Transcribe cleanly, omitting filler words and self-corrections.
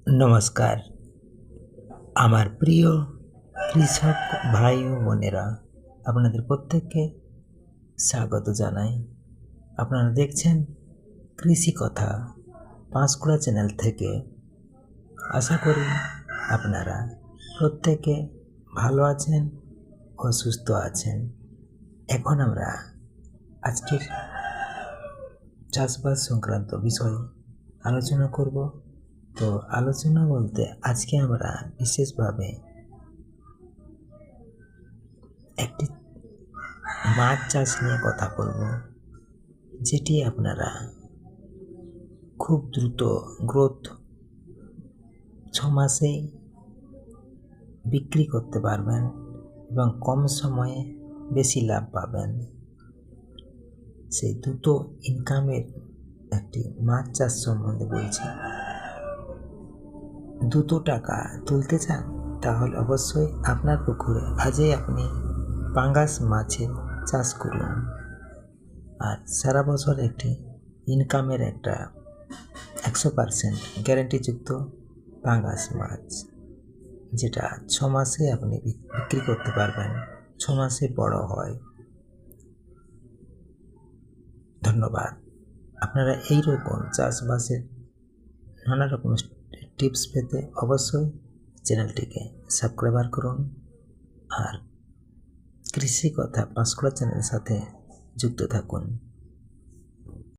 নমস্কার, আমার প্রিয় কৃষক ভাই ও বোনেরা, আপনাদের প্রত্যেককে স্বাগত জানাই। আপনারা দেখছেন কৃষি কথা পাঁশকুড়া চ্যানেল থেকে। আশা করি আপনারা প্রত্যেকে ভালো আছেন ও সুস্থ আছেন। এখন আমরা আজকের চাষবাস সংক্রান্ত বিষয়ে আলোচনা করব। তো আলোচনা বলতে আজকে আমরা বিশেষভাবে একটি মাছ চাষ নিয়ে কথা বলব, যেটি আপনারা খুব দ্রুত গ্রোথ 6 মাসেই বিক্রি করতে পারবেন এবং কম সময়ে বেশি লাভ পাবেন। সেই দ্রুত ইনকামের একটি মাছ চাষ সম্বন্ধে বলছি। দ্রুত টাকা তুলতে চান তাহলে অবশ্যই আপনার পুকুরে আজই আপনি পাঙ্গাস মাছের চাষ করুন। আর সারা বছর একটি ইনকামের একটা 100% গ্যারান্টিযুক্ত পাঙ্গাস মাছ, যেটা 6 মাসে আপনি বিক্রি করতে পারবেন, 6 মাসে বড় হয়। ধন্যবাদ। আপনারা এইরকম চাষবাসের নানা রকম টিপস পেতে অবশ্যই চ্যানেলটিকে সাবস্ক্রাইব করুন আর কৃষি কথা পাঁশকুড়া চ্যানেলের সাথে যুক্ত থাকুন।